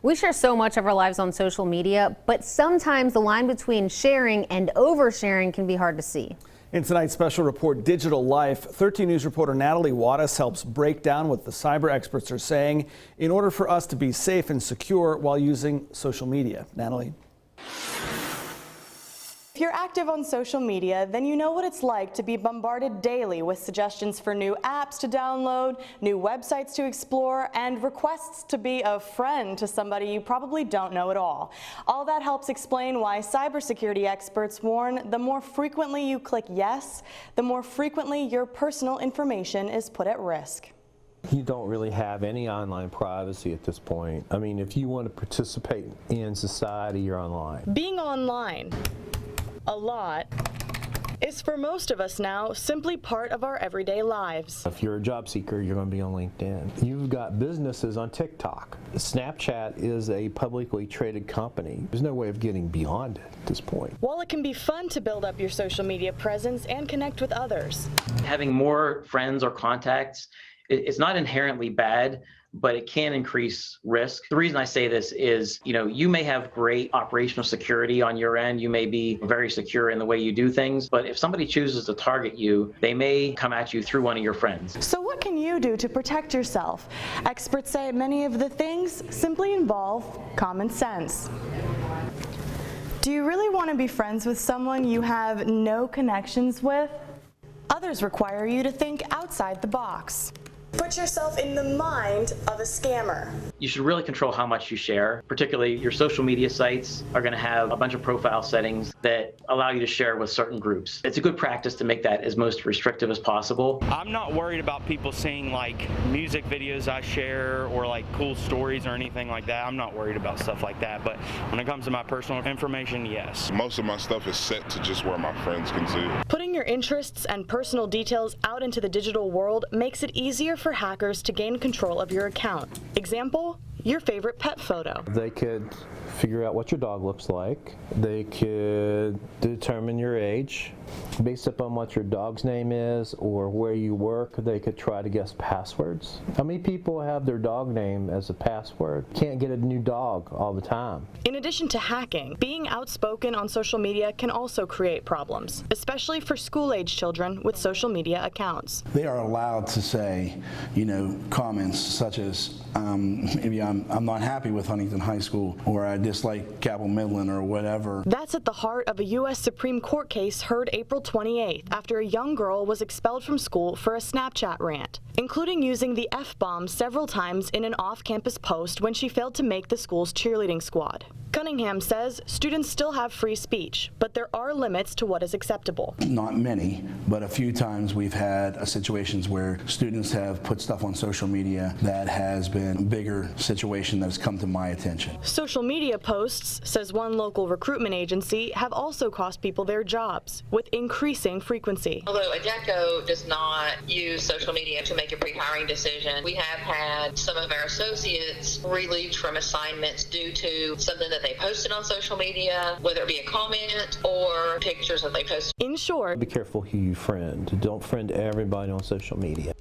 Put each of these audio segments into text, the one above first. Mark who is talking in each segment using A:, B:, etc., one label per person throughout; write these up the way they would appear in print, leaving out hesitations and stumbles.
A: We share so much of our lives on social media, but sometimes the line between sharing and oversharing can be hard to see.
B: In tonight's special report, Digital Life, 13 News reporter Natalie Wattis helps break down what the cyber experts are saying in order for us to be safe and secure while using social media. Natalie.
C: If you're active on social media, then you know what it's like to be bombarded daily with suggestions for new apps to download, new websites to explore, and requests to be a friend to somebody you probably don't know at all. All that helps explain why cybersecurity experts warn the more frequently you click yes, the more frequently your personal information is put at risk.
D: You don't really have any online privacy at this point. I mean, if you want to participate in society, you're online.
C: Being online a lot is for most of us now simply part of our everyday lives.
D: If you're a job seeker, you're going to be on LinkedIn. You've got businesses on TikTok. Snapchat is a publicly traded company. There's no way of getting beyond it at this point.
C: While it can be fun to build up your social media presence and connect with others,
E: having more friends or contacts, it's not inherently bad, but it can increase risk. The reason I say this is, you may have great operational security on your end. You may be very secure in the way you do things, but if somebody chooses to target you, they may come at you through one of your friends.
C: So what can you do to protect yourself? Experts say many of the things simply involve common sense. Do you really want to be friends with someone you have no connections with? Others require you to think outside the box. Put yourself in the mind of a scammer.
E: You should really control how much you share. Particularly your social media sites are going to have a bunch of profile settings that allow you to share with certain groups. It's a good practice to make that as most restrictive as possible.
F: I'm not worried about people seeing like music videos I share or like cool stories or anything like that. I'm not worried about stuff like that, but when it comes to my personal information, yes.
G: Most of my stuff is set to just where my friends can see it.
C: Putting your interests and personal details out into the digital world makes it easier for hackers to gain control of your account. Example, your favorite pet photo.
D: They could figure out what your dog looks like. They could determine your age. Based upon what your dog's name is or where you work, they could try to guess passwords. How many people have their dog name as a password? Can't get a new dog all the time.
C: In addition to hacking, being outspoken on social media can also create problems, especially for school-age children with social media accounts.
H: They are allowed to say, comments such as, maybe I'm not happy with Huntington High School, or I dislike Cabell Midland, or whatever.
C: That's at the heart of a U.S. Supreme Court case heard April 28th after a young girl was expelled from school for a Snapchat rant, including using the F-bomb several times in an off-campus post when she failed to make the school's cheerleading squad. Cunningham says students still have free speech, but there are limits to what is acceptable.
H: Not many, but a few times we've had situations where students have put stuff on social media that has been a bigger situation that has come to my attention.
C: Social media posts, says one local recruitment agency, have also cost people their jobs, with increasing frequency.
I: Although Adecco does not use social media to make a pre-hiring decision, we have had some of our associates relieved from assignments due to something that they posted on social media, whether it be a comment or pictures that they posted.
C: In short,
D: be careful who you friend. Don't friend everybody on social media.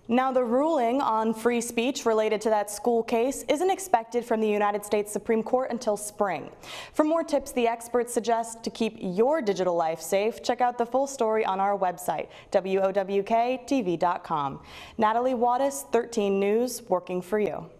C: Now, the ruling on free speech related to that school case isn't expected from the United States Supreme Court until spring. For more tips the experts suggest to keep your digital life safe, check out the full story on our website, WOWKTV.com. Natalie Wattis, 13 News, working for you.